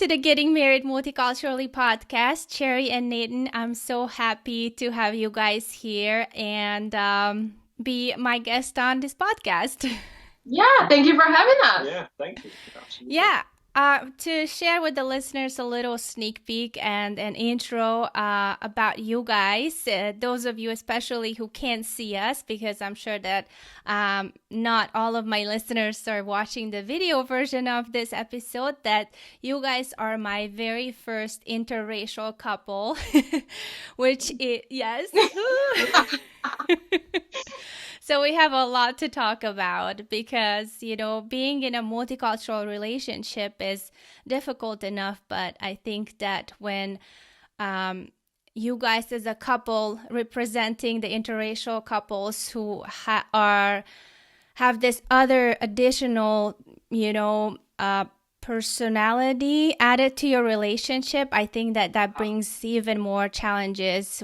to the Getting Married Multiculturally podcast, Chery and Nathan. I'm so happy to have you guys here and be my guest on this podcast. Yeah, thank you for having us. Yeah, thank you. Absolutely. Yeah. To share with the listeners a little sneak peek and an intro about you guys, those of you especially who can't see us, because I'm sure that not all of my listeners are watching the video version of this episode, that you guys are my very first interracial couple, which is, yes. So we have a lot to talk about because, being in a multicultural relationship is difficult enough. But I think that when you guys as a couple representing the interracial couples who have this other additional, personality added to your relationship, I think that brings even more challenges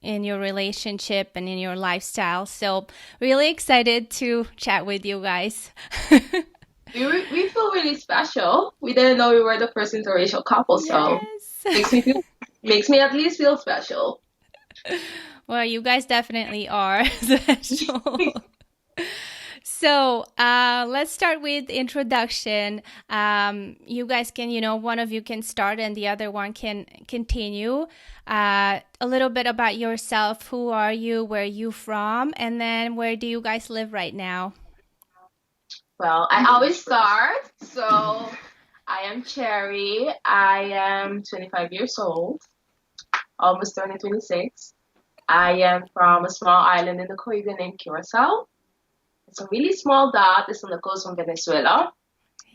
in your relationship and in your lifestyle. So really excited to chat with you guys. We feel really special. We didn't know we were the first interracial couple, so makes me at least feel special. Well, you guys definitely are special. So let's start with introduction. You guys can, one of you can start and the other one can continue. A little bit about yourself. Who are you? Where are you from? And then where do you guys live right now? Well, I always start. So I am Chery. I am 25 years old, almost turning 26. I am from a small island in the Caribbean named Curacao. It's a really small dot. It's on the coast from Venezuela.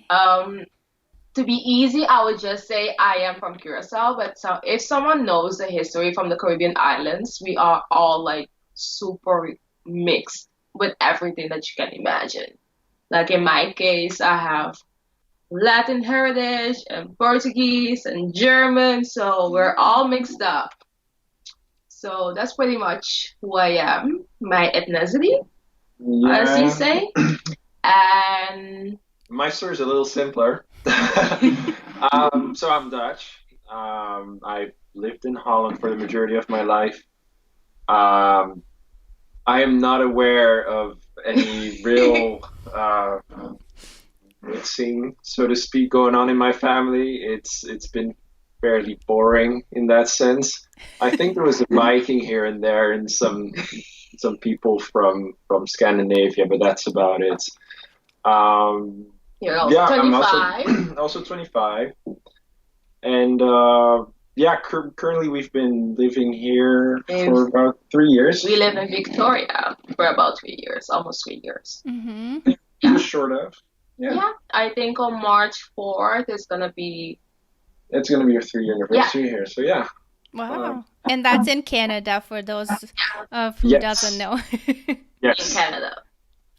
To be easy, I would just say I am from Curacao. But if someone knows the history from the Caribbean islands, we are all like super mixed with everything that you can imagine. Like in my case, I have Latin heritage and Portuguese and German. So we're all mixed up. So that's pretty much who I am, my ethnicity. As you say. And my story is a little simpler. So I'm Dutch. I've lived in Holland for the majority of my life. I am not aware of any real mixing, so to speak, going on in my family. It's been fairly boring in that sense. I think there was a Viking here and there and some people from Scandinavia, but that's about it. You're also 25. I'm also 25. And currently we've been living here for about 3 years. We live in Victoria for about 3 years, almost 3 years. Mm-hmm. Just short of. Yeah, I think on March 4th it's going to be your 3-year anniversary here, so yeah. Wow. And that's in Canada for those of who doesn't know. Yes. In Canada.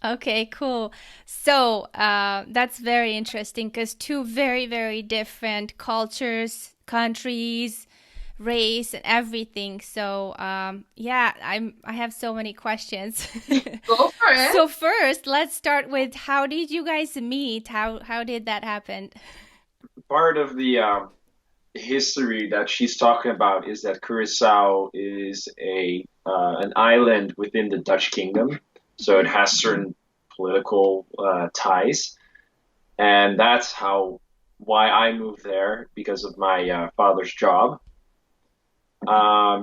Okay, cool. So that's very interesting because two very, very different cultures, countries, race, and everything. So I have so many questions. Go for it. So first, let's start with how did you guys meet? How did that happen? Part of the history that she's talking about is that Curacao is an island within the Dutch kingdom, so it has certain political ties, and that's why I moved there, because of my father's job.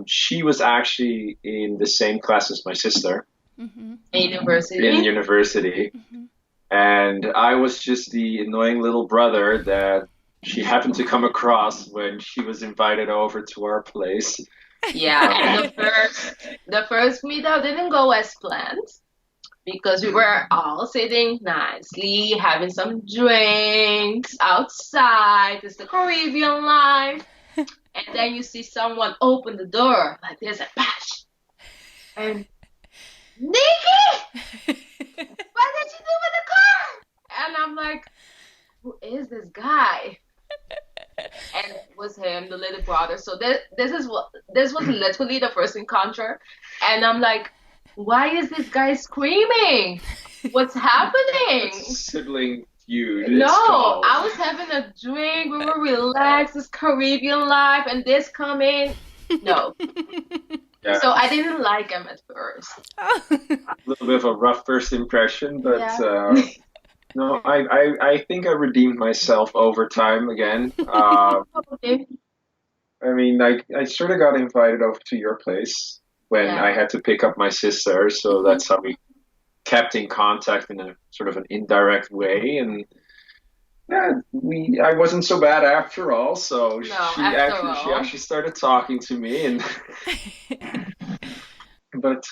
She was actually in the same class as my sister. Mm-hmm. In university. Mm-hmm. And I was just the annoying little brother that she happened to come across when she was invited over to our place. Yeah, and the first meetup didn't go as planned because we were all sitting nicely, having some drinks outside. It's the Caribbean life. And then you see someone open the door like this and bash. And Nikki! What did you do with the car? And I'm like, who is this guy? And it was him, the little brother. So this was literally the first encounter. And I'm like, why is this guy screaming? What's happening? feud. No, It's called. I was having a drink. We were relaxed. This Caribbean life, and this coming. No, Yeah, so I didn't like him at first. Oh. a little bit of a rough first impression, but Yeah. no, I think I redeemed myself over time again. Okay. I mean, I sort of got invited over to your place when Yeah. I had to pick up my sister, so Mhm. that's how we kept in contact in a sort of an indirect way. And yeah, we I wasn't so bad after all. So No, after she all. actually started talking to me, and but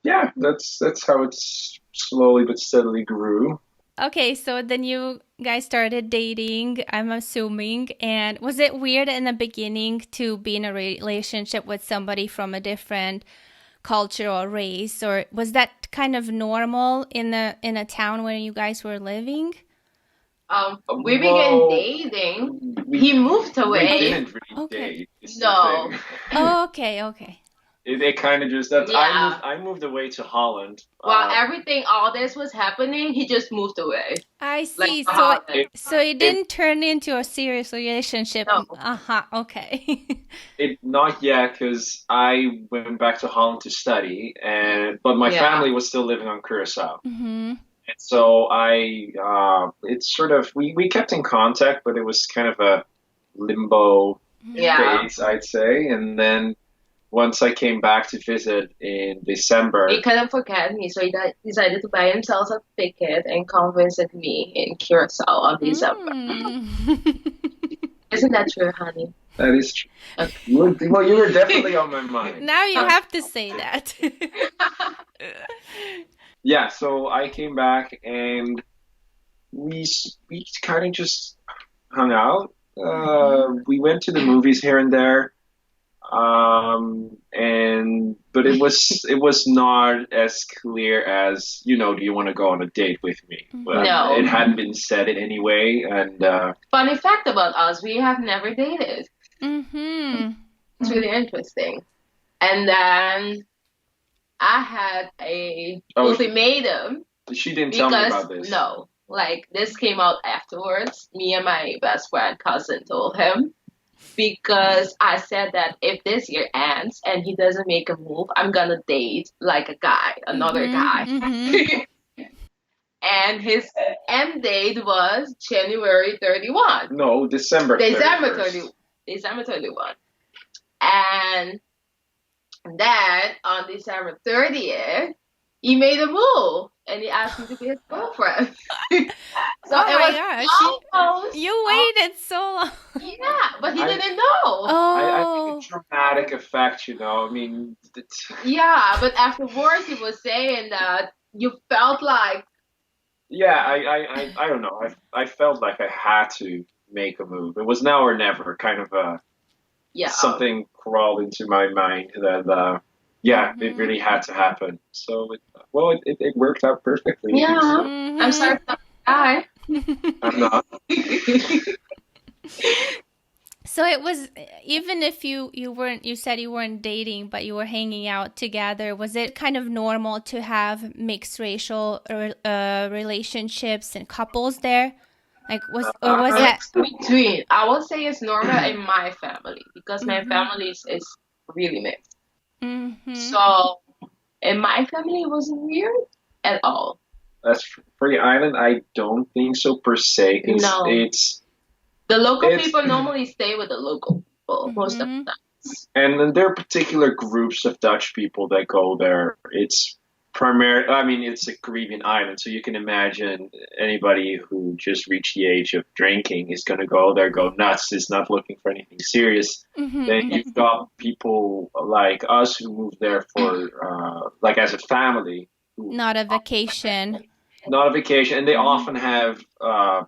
yeah, that's how it's slowly but steadily grew. Okay, so then you guys started dating, I'm assuming. And was it weird in the beginning to be in a relationship with somebody from a different culture or race, or was that kind of normal in a town where you guys were living? We began Well, dating. we He moved we Okay. away. didn't really Okay. date. Is the No. thing. Okay, okay. It kind of just that Yeah. I moved away to Holland. While all this was happening, he just moved away. I Like see. to So Holland. so it It didn't turn into a serious relationship. No. Uh-huh. Okay. It not yet because I went back to Holland to study, and but my Yeah. family was still living on Curacao, Mhm. and so it's sort of we kept in contact, but it was kind of a limbo Yeah. phase, I'd say. And then once I came back to visit in December, He couldn't forget me, so he decided to buy himself a ticket and come visit me in Curacao on December. Mm. Isn't that true, honey? that is true. Okay. Well, you were definitely on my mind. Now you have to say that. Yeah, so I came back and we kind of just hung out. Mhm. We went to the movies here and there, and but it was not as clear as do you want to go on a date with me? Well, No. it hadn't been said in any way, and Funny fact about us, we have never dated. Mhm. It's really interesting. And then I had a oh, ultimatum she didn't tell me because about this. no, like this came out afterwards. Me and my best friend cousin told him because I said that if this year ends and he doesn't make a move, I'm gonna date like a guy, another guy. Mhm. And his end date was January 31. No, December December 31st. 30, December 31. And then on December 30th, he made a move and he asked me to be his girlfriend. So Oh it my was gosh. almost, You waited so long. yeah, but he I didn't know. I think Oh. a dramatic effect, I mean, Yeah, but afterwards he was saying that you felt like, yeah, I don't know. I felt like I had to make a move. It was now or never, kind of yeah, something crawled into my mind that yeah, it Mhm. really had to happen. So it worked out perfectly. yeah, Mhm. I'm sorry for that guy. I'm not. So it was, even if you weren't, you said you weren't dating, but you were hanging out together, was it kind of normal to have mixed racial relationships and couples there? Like was that? It's between. I will say it's normal in my family because my Mhm. family is really mixed. Mhm. So in my family, it wasn't weird at all. As for the island, I don't think so per se. 'Cause No. it's The local it's people normally stay with the local people most of the Mhm. time. and then there are particular groups of Dutch people that go there. It's primarily, I mean, it's a Caribbean island, so you can imagine anybody who just reached the age of drinking is going to go there, go nuts, is not looking for anything serious. Mhm. Then Mhm. you've got people like us who move there for, like as a family, who Not a vacation. not a vacation, and they Mhm. often have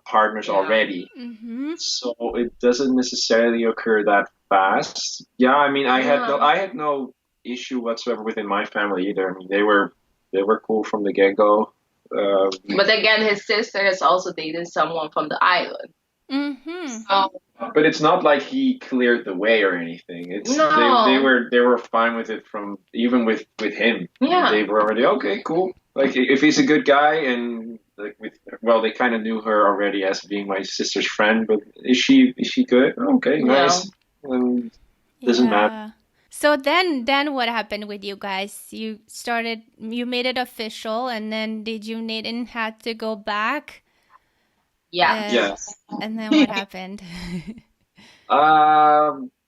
partners Yeah. already. Mhm. So it doesn't necessarily occur that fast. Yeah, I mean, I had no issue whatsoever within my family either. I mean, they were cool from the get go. But again, his sister has also dated someone from the island. Mhm. So But it's not like he cleared the way or anything. It's no. they were fine with it from even with him. Yeah. They were already okay, cool. Like if he's a good guy and like well, they kind of knew her already as being my sister's friend, but is she good? Okay, Yeah. nice. Um, doesn't matter. Yeah. So then what happened with you guys? You made it official, and then did you Nathan had to go back? Uh, Yes. Yes. and then what happened?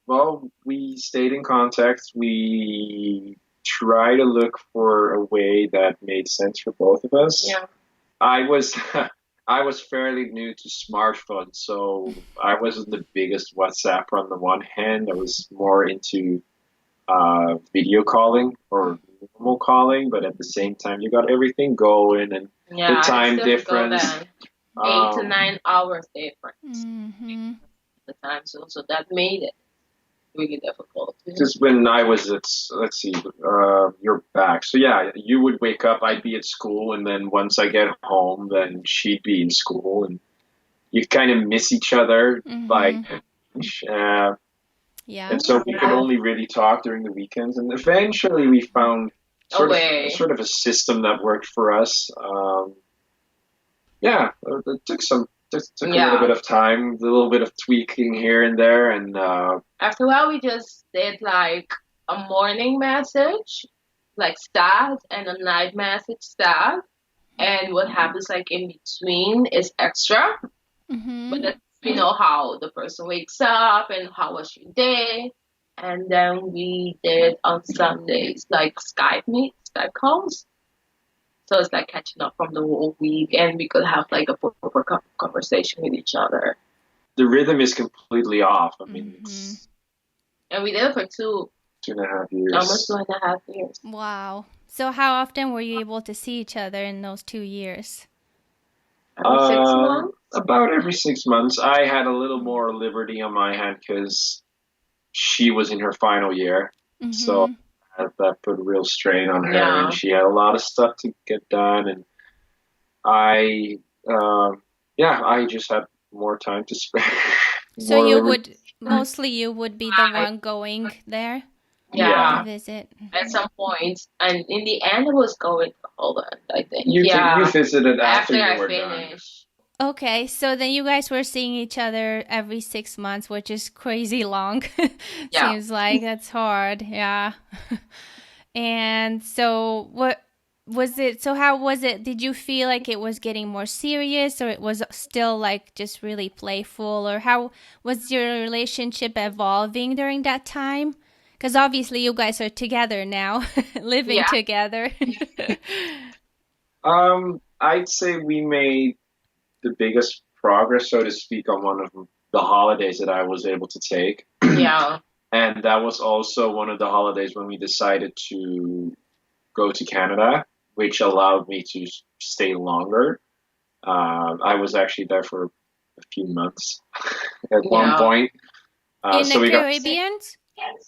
Well, we stayed in contact. We try to look for a way that made sense for both of us. Yeah. I was I was fairly new to smartphones, so I wasn't the biggest WhatsApper on the one hand. I was more into video calling or normal calling, but at the same time, you got everything going and the Yeah, it's time difficult difference. then. 8 to 9 hours different Mm-hmm. the time zone, so that made it really difficult. Just when I was at, let's see, you're back. So yeah, you would wake up, I'd be at school, and then once I get home, then she'd be in school, and you kind of miss each other by Mm-hmm. uh, Yeah. and so we could only really talk during the weekends. And eventually, we found A way. sort of a system that worked for us. Yeah, it took took a little Yeah. bit of time, a little bit of tweaking here and there, and After a while, we just did like a morning message, like start, and a night message start. And what happens like in between is extra, Mm-hmm. but that's, we know how the person wakes up and how was your day. And then we did on Sundays like Skype calls. So it's like catching up from the whole week, and we could have like a proper conversation with each other. the rhythm is completely off. I mean, Mm-hmm. it's And we did it for 2.5 years. almost 2.5 years. Wow. So how often were you able to see each other in those 2 years? Every 6 months. About every 6 months. I had a little more liberty on my hand because she was in her final year, so Mm-hmm. that put a real strain on her, Yeah. and she had a lot of stuff to get done, and I, yeah, I just had more time to spare. So More you liberty. mostly you would be the Right. one going there to Yeah. visit. At some point, and in the end, it was going to Holland, I think. You Yeah. visited after After you I were done. finished. Okay, so then you guys were seeing each other every 6 months, which is crazy long. Yeah. Seems like that's hard. Yeah. And so what was it? So how was it? Did you feel like it was getting more serious or it was still like just really playful, or how was your relationship evolving during that time? Because obviously you guys are together now, living Yeah. together. I'd say we made the biggest progress, so to speak, on one of the holidays that I was able to take. Yeah. And that was also one of the holidays when we decided to go to Canada, which allowed me to stay longer. I was actually there for a few months at one Yeah. point. In So the we got, Caribbean?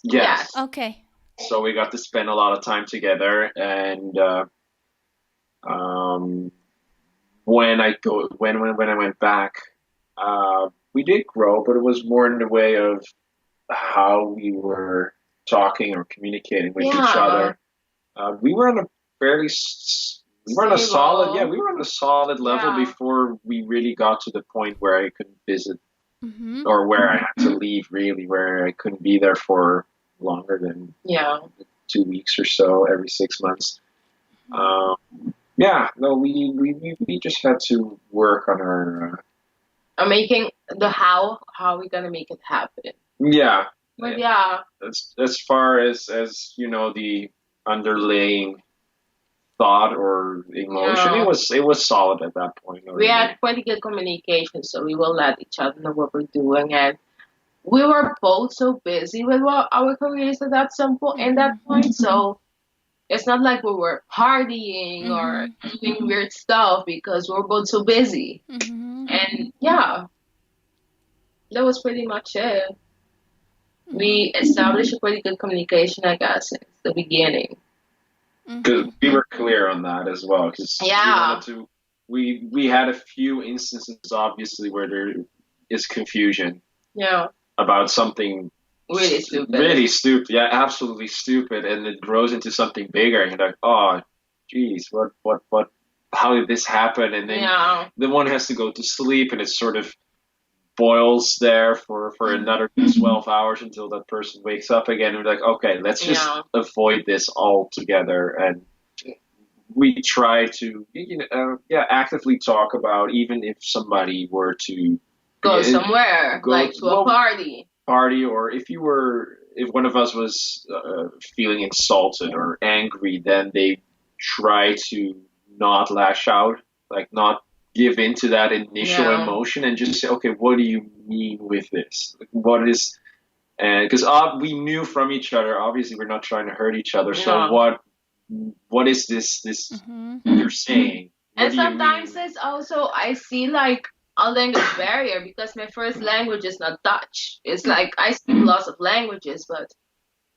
yes. Okay. So we got to spend a lot of time together, and um, when I went back, we did grow, but it was more in the way of how we were talking or communicating with each Yeah. other. We were on a fairly we were on a solid Stable. we were on a solid level Yeah. before we really got to the point where I couldn't visit Mm-hmm. or where I had to leave, really, where I couldn't be there for longer than Yeah. 2 weeks or so every 6 months. Yeah, no, we just had to work on our I'm making the how we gonna make it happen. yeah. But yeah, As far as you know, the underlying thought or emotion, Yeah. it was solid at that point we already. had pretty good communication, so we will let each other know what we're doing, and we were both so busy with our careers at that in that point. So it's not like we were partying or doing weird stuff because we were both so busy. Mm-hmm. And yeah, that was pretty much it. We established a pretty good communication, I guess, since the beginning. Because we were clear on that as well. Because Yeah. we had a few instances, obviously, where there is confusion Yeah, about something really stupid. really stupid. Yeah, absolutely stupid, and it grows into something bigger. And you're like, oh, geez, what how did this happen? And then Yeah. the one has to go to sleep, and it sort of boils there for another 12 hours until that person wakes up again. We're like, okay, let's just Yeah. avoid this altogether. And we try to, yeah, actively talk about, even if somebody were to Go somewhere, go like to a well, party. party, or if one of us was feeling insulted or angry, then they try to not lash out, like not give into that initial Yeah. emotion, and just say, okay, what do you mean with this? Like, what is, and because we knew from each other, obviously we're not trying to hurt each other. So Yeah. what is this Mm-hmm. you're saying? What And do you mean? sometimes it's also I see like a language barrier because my first language is not Dutch. It's like I speak lots of languages, but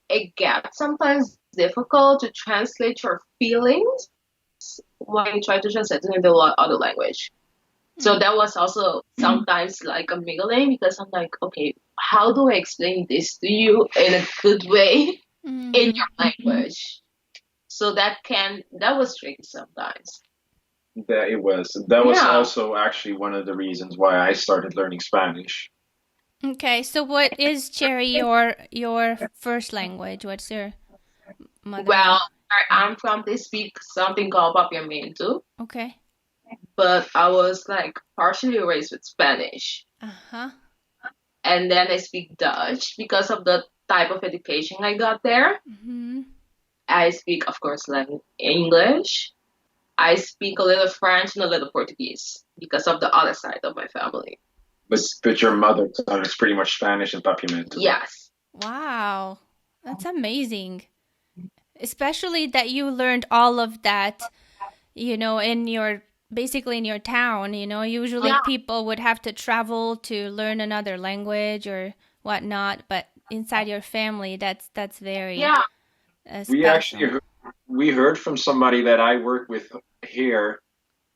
it gets sometimes difficult to translate your feelings when you try to translate it into other language. So that was also sometimes like a niggling because I'm like, okay, how do I explain this to you in a good way in Mm-hmm. your language? So that was tricky sometimes. That was Yeah. also actually one of the reasons why I started learning Spanish. Okay, so what is Cherry your first language? What's your mother Well, language? where I'm from, they speak something called Papiamento, Okay. but I was like partially raised with Spanish. Uh-huh. And then I speak Dutch because of the type of education I got there. Mm-hmm. I speak, of course, like English. I speak a little French and a little Portuguese because of the other side of my family. But your mother tongue is pretty much Spanish and Papiamento. Yes. Wow. That's amazing. Especially that you learned all of that, in your basically in your town, usually Yeah. people would have to travel to learn another language or whatnot, but inside your family, that's very Yeah. We actually special. we heard from somebody that I work with here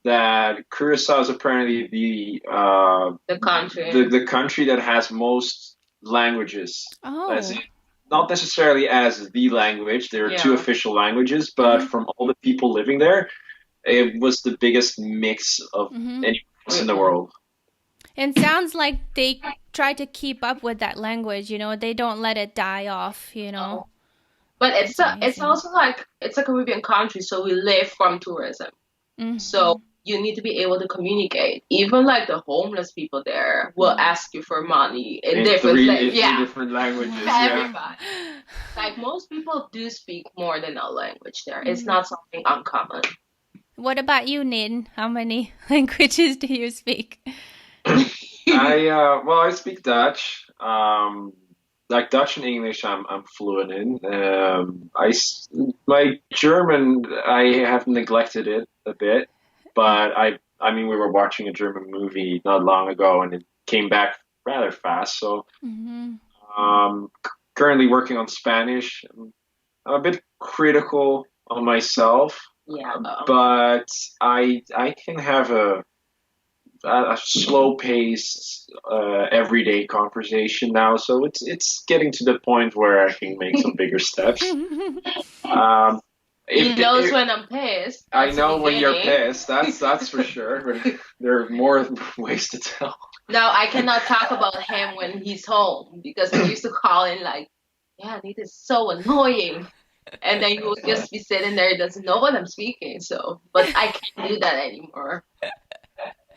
that Curacao is apparently The country. the country that has most languages, as in, Oh. not necessarily as the language. There are two Yeah. official languages, but Mm-hmm. from all the people living there, it was the biggest mix of Mm-hmm. any place in the Mm-mm. world. And sounds like they try to keep up with that language, they don't let it die off. Oh. But That's it's amazing. also like it's a Caribbean country, so we live from tourism. Mm-hmm. So you need to be able to communicate. Even like the homeless people there will ask you for money in different In three yeah, different languages. Wow. Yeah. everybody. Like most people do speak more than a language there. It's Mm. not something uncommon. What about you, Nin? How many languages do you speak? I speak Dutch. Like Dutch and English, I'm fluent in. My German, I have neglected it a bit, but I mean, we were watching a German movie not long ago, and it came back rather fast. So, Mm-hmm. currently working on Spanish. I'm a bit critical on myself, Yeah. but I can have a slow paced everyday conversation now, so it's getting to the point where I can make some bigger steps. Um, He if, knows if when I'm pissed. I That's the know when you're beginning. pissed, that's for sure. But there are more ways to tell. Now I cannot talk about him when he's home because I used to call him like, yeah, it is so annoying. And then he would just be sitting there, doesn't know what I'm speaking. So, but I can't do that anymore.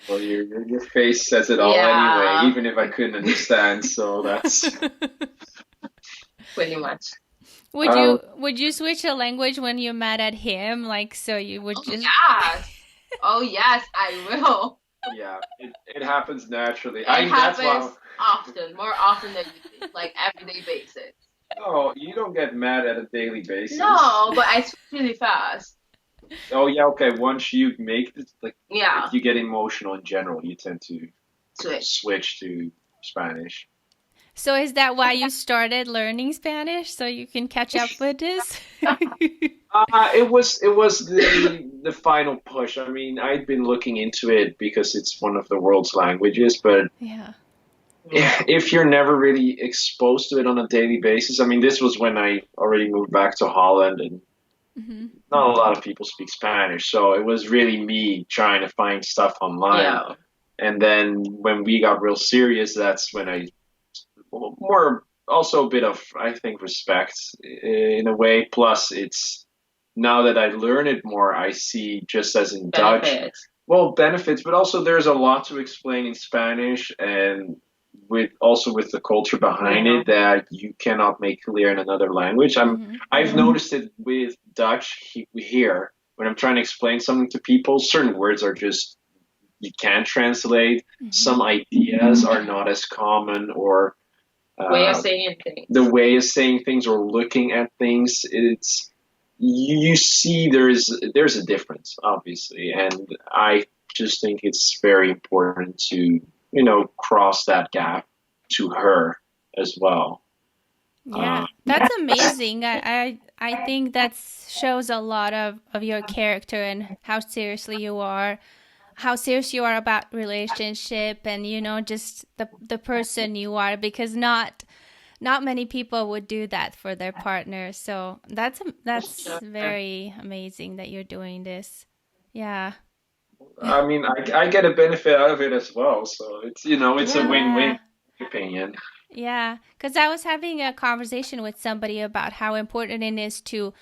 Well, your face says it all Yeah. anyway, even if I couldn't understand. So that's Pretty much. Would you switch a language when you're mad at him? Like, so you would just. Yes. Oh yes, I will. yeah, it happens naturally. It That's happens why. often, more often than you think, like everyday basis. No, you don't get mad at a daily basis. No, but I switch really fast. Oh yeah, okay. Once you make this, like, Yeah, if you get emotional in general, you tend to switch. switch to Spanish. So is that why you started learning Spanish so you can catch up with this? It was the final push. I mean, I'd been looking into it because it's one of the world's languages, but Yeah. if you're never really exposed to it on a daily basis, I mean, this was when I already moved back to Holland, and Mm-hmm. not a lot of people speak Spanish, so it was really me trying to find stuff online. Yeah. And then when we got real serious, that's when I more also a bit of I think respect in a way. Plus, it's now that I learn it more, I see just as in Dutch, Benefits. well, benefits, but also there's a lot to explain in Spanish and with the culture behind Yeah. it that you cannot make clear in another language. Mm-hmm. I've noticed it with Dutch here when I'm trying to explain something to people, certain words are just you can't translate. Mm-hmm. Some ideas are not as common or Way of uh, saying things. the way of saying things or looking at things. It's you see there's a difference obviously, and I just think it's very important to cross that gap to her as well. Yeah, uh, that's amazing. I think that shows a lot of your character and how serious you are about relationship, and just the person you are, because not many people would do that for their partner. So that's Sure. very amazing that you're doing this. Yeah. I mean, I get a benefit out of it as well, so it's a Yeah. win-win Yeah. in my opinion. Yeah, because I was having a conversation with somebody about how important it is to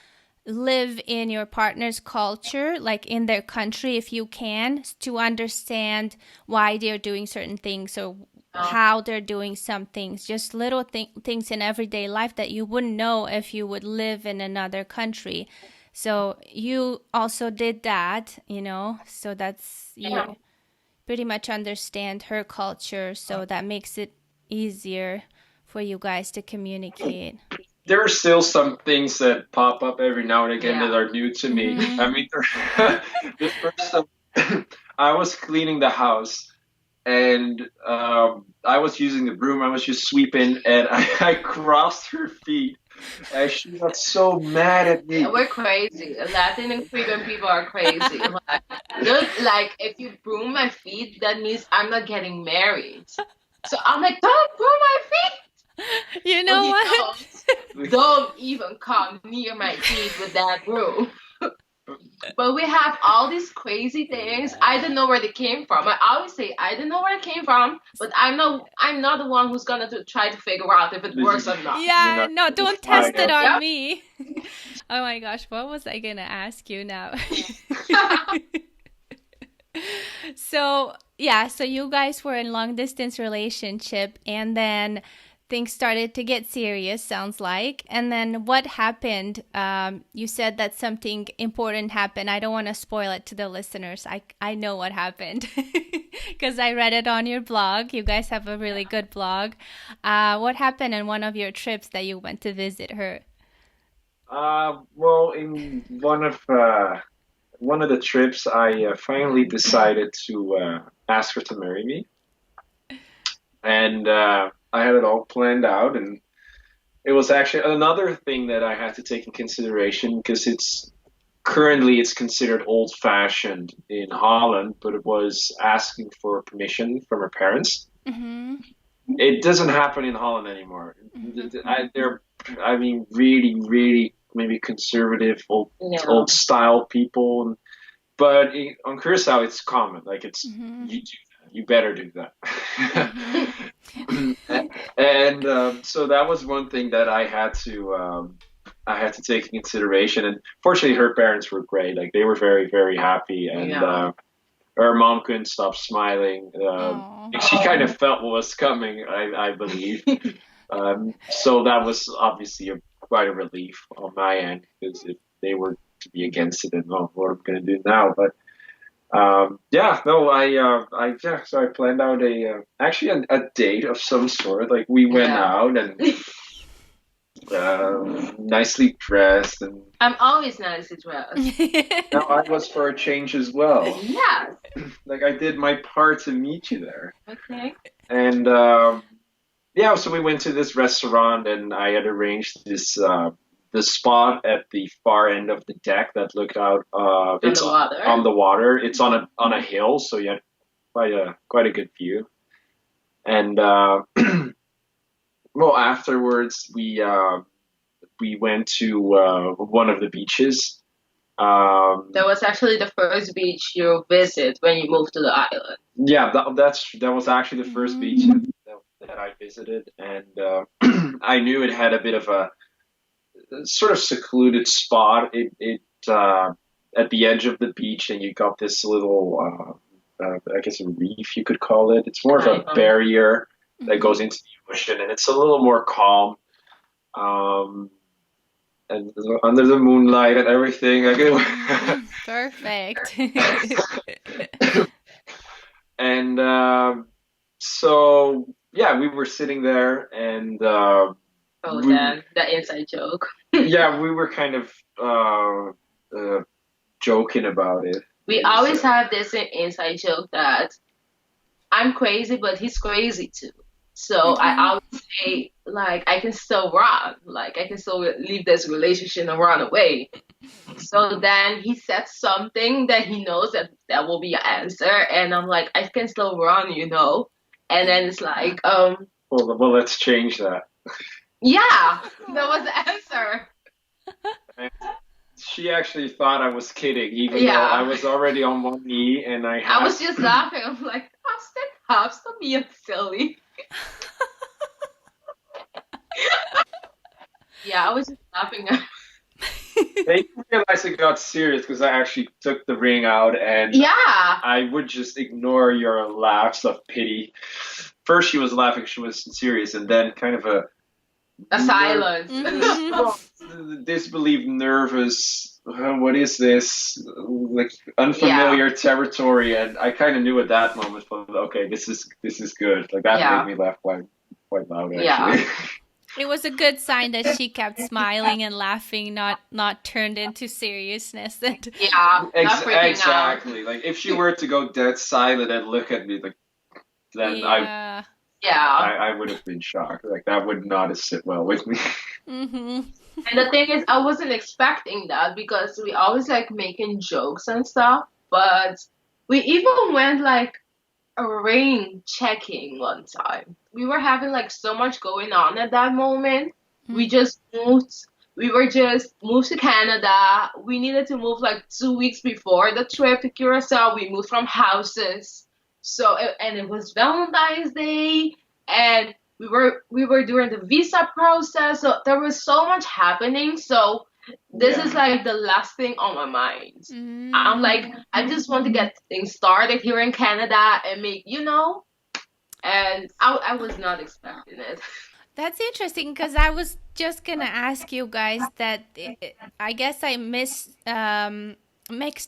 live in your partner's culture, like in their country, if you can, to understand why they're doing certain things or Oh, how they're doing some things, just little things in everyday life that you wouldn't know if you would live in another country. So you also did that, so that's yeah. you pretty much understand her culture, so that makes it easier for you guys to communicate. There are still some things that pop up every now and again that Yeah. are new to me. Mm-hmm. I mean, the first time I was cleaning the house and I was using the broom, I was just sweeping, and I crossed her feet, and she got so mad at Yeah, me. we're crazy. Latin and Caribbean people are crazy. Like, like if you broom my feet, that means I'm not getting married. So I'm like, don't broom my feet. You So know he what? knows, don't even come near my feet with that broom. But we have all these crazy things. I don't know where they came from. I always say I don't know where it came from, but I'm not the one who's gonna try to figure out if it works or not. You're Yeah, not no, gonna don't find test it out. on Yep. me. Oh my gosh, what was I gonna ask you now? So, yeah, so you guys were in long distance relationship, and then things started to get serious, sounds like. And then what happened? You said that something important happened. I don't want to spoil it to the listeners. I know what happened because I read it on your blog. You guys have a really good blog. What happened in one of your trips that you went to visit her? Well, in one of the trips, I finally decided to ask her to marry me, and I had it all planned out, and it was actually another thing that I had to take in consideration because it's considered old-fashioned in Holland, but it was asking for permission from her parents. Mm-hmm. It doesn't happen in Holland anymore. They're, I mean, really, really maybe conservative, Yeah. old style people. But on Curacao, it's common. Like Mm-hmm. you do that. You better do that. Mm-hmm. And so that was one thing that I had to take in consideration. And fortunately, her parents were great. Like they were very, very happy, and Yeah. her mom couldn't stop smiling. Oh. She kind of felt what was coming, I believe. So that was obviously quite a relief on my end because if they were to be against it, then oh, what am I going to do now? But yeah, no, yeah, so I planned out actually a date of some sort. Like we went Yeah. out and nicely dressed, and I'm always nicely dressed. now I was for a change as well. Yes. Like I did my part to meet you there, Okay. and yeah, so we went to this restaurant, and I had arranged the spot at the far end of the deck that looked out. On It's the water. on the water. It's on a hill, so you had quite a good view. And well, afterwards we went to one of the beaches, That was actually the first beach you visit when you moved to the island. Yeah, that was actually the first beach Mm, that I visited, and I knew it had a bit of a sort of secluded spot. It at the edge of the beach, and you got this little, I guess a reef you could call it. It's more of a I barrier that mm-hmm. goes into the ocean, and it's a little more calm. Um, and under the moonlight and everything, like Perfect. and so yeah, we were sitting there, and Oh, we then the inside joke. yeah, we were kind of joking about it. We And always so, have this inside joke that I'm crazy, but he's crazy too. So I Mm-hmm. always say, like, I can still run. Like, I can still leave this relationship and run away. So then he said something that he knows that that will be an answer. And I'm like, I can still run, you know? And then it's like, well, let's change that. yeah, that was the answer. And she actually thought I was kidding, even though I Yeah. was already on one knee and I I had. was just laughing. I'm like, stop being silly. Yeah, I was just laughing. They didn't realize it got serious because I actually took the ring out, and Yeah, I would just ignore your laughs of pity. First, she was laughing, she was serious, and then kind of a a ner- silence. Mm-hmm. well, disbelief, nervous. What is this? Like Yeah, unfamiliar territory, and I kind of knew at that moment, but okay, this is good. Like that made yeah, me laugh quite loud, yeah, actually. It was a good sign that she kept smiling and laughing, not turned into seriousness. And yeah. Not freaking out. Exactly. Like if she were to go dead silent and look at me, like then yeah. Yeah. I would have been shocked. Like that would not have sit well with me. Mm-hmm. And the thing is, I wasn't expecting that because we always like making jokes and stuff. But we even went like a rain checking one time. We were having like so much going on at that moment. We just moved. We were just moved to Canada. We needed to move like 2 weeks before the trip to Curacao. We moved from houses. So and it was Valentine's Day, and we were during the visa process. So there was so much happening. So this is Yeah. like the last thing on my mind. I'm Mm. like, I just want to get things started here in Canada and make, and I was not expecting it. That's interesting because I was just gonna ask you guys that I guess I mixed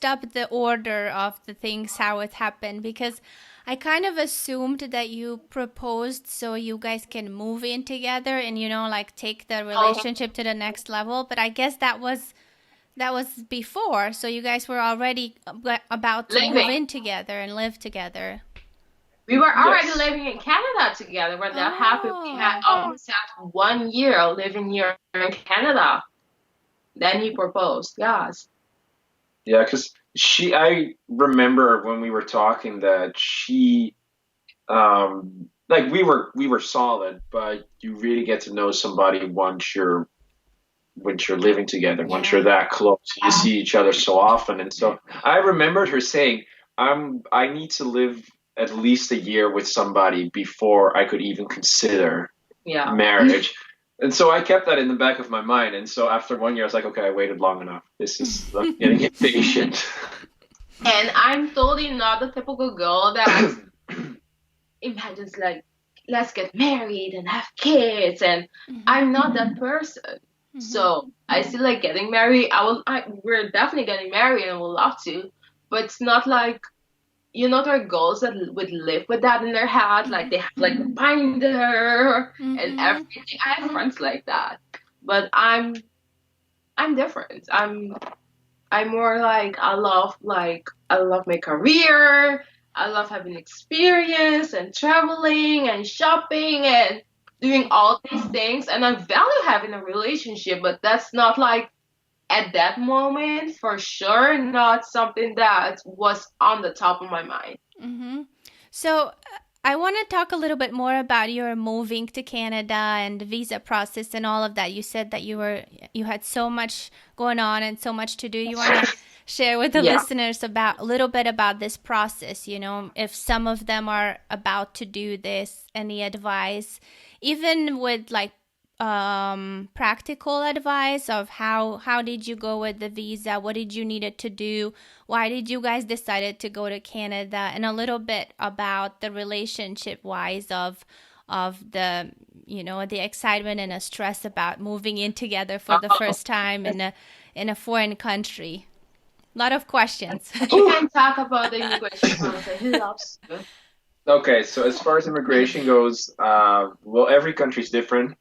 up the order of the things how it happened because I kind of assumed that you proposed so you guys can move in together and like take the Oh, relationship to the next level, but I guess that was before, so you guys were already about to move living. in together and live together. We were already Yes. living in Canada together when that happened. We had Oh. almost had 1 year living here in Canada. Then he proposed. Yes. Yeah, because I remember when we were talking that like we were solid, but you really get to know somebody once you're living together, once you're Yeah. that close, you see each other so often. And so I remembered her saying, I need to live at least a year with somebody before I could even consider Yeah. marriage. And so I kept that in the back of my mind. And so after 1 year, I was like, okay, I waited long enough. I'm getting impatient. And I'm totally not the typical girl that imagines like, let's get married and have kids. And Mhm. I'm not that person. Mhm. So I still like getting married. We're definitely getting married and we'll love to. But it's not like, there are girls that would live with that in their head. Like they have like a binder and Mhm. everything. I have friends like that. But I'm different. I'm more like I love my career. I love having experience and traveling and shopping and doing all these things. And I value having a relationship, but that's not like at that moment for sure not something that was on the top of my mind. Mhm. So I want to talk a little bit more about your moving to Canada and the visa process and all of that. You said that you had so much going on and so much to do. You want to share with the Yeah. listeners about a little bit about this process, if some of them are about to do this, any advice, even with like practical advice of how did you go with the visa, what did you needed to do, why did you guys decided to go to Canada, and a little bit about the relationship wise of the excitement and the stress about moving in together for the Oh, first time in a foreign country. A lot of questions. you can talk about the immigration process. He loves you. Okay, so as far as immigration goes, well, every country's different.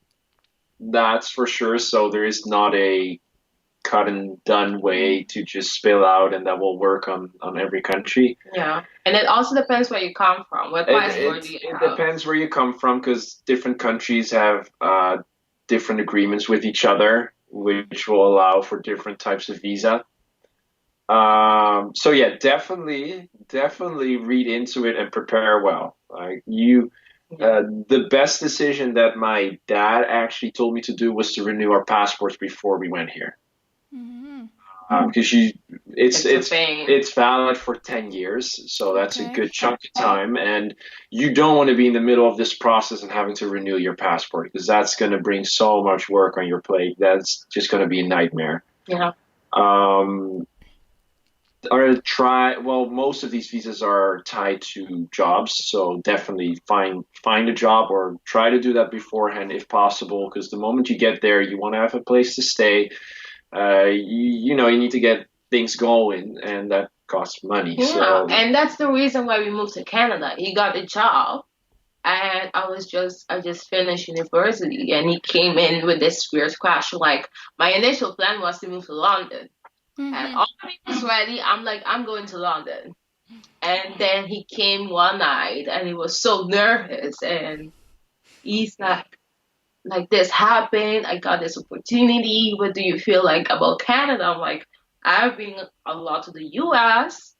That's for sure. So there is not a cut and done way to just spill out and that will work on every country. Yeah. And it also depends where you come from. What It passport do it, you it have? depends where you come from because different countries have different agreements with each other, which will allow for different types of visa. So yeah, definitely read into it and prepare well. Like Yeah. the best decision that my dad actually told me to do was to renew our passports before we went here. Hmm. Because you, it's It's a it's thing. it's valid for 10 years, so that's a Okay. good chunk of time, and you don't want to be in the middle of this process and having to renew your passport because that's going to bring so much work on your plate. That's just going to be a nightmare. Yeah. Um, or try well, most of these visas are tied to jobs, so definitely find a job or try to do that beforehand if possible. Because the moment you get there, you want to have a place to stay. You need to get things going, and that costs money. Yeah. So And that's the reason why we moved to Canada. He got a job and I just finished university and he came in with this weird crash. Like my initial plan was to move to London. And Hmm. all was ready. I'm like, I'm going to London. And then he came one night and he was so nervous and he's like this happened. I got this opportunity. What do you feel like about Canada? I'm like, I've been a lot to the US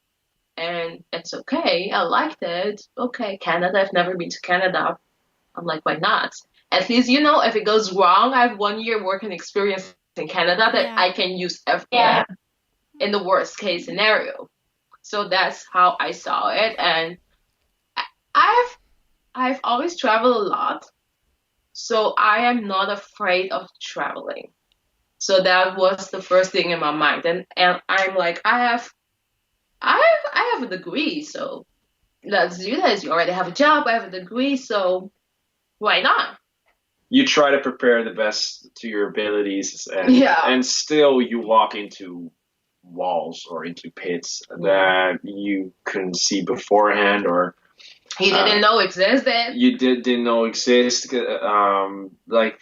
and it's okay. I liked it. Okay, Canada. I've never been to Canada. I'm like, why not? At least, if it goes wrong, I have 1 year working experience in Canada that Yeah. I can use everywhere in the worst case scenario. So that's how I saw it. And I've I've always traveled a lot, so I am not afraid of traveling. So that was the first thing in my mind. And I'm like, I have a degree, so let's do this. You already have a job, I have a degree, so why not? you try to prepare the best to your abilities, and Yeah. and still you walk into walls or into pits Yeah. that you couldn't see beforehand or He uh, didn't know existed. you didn't know exist. Like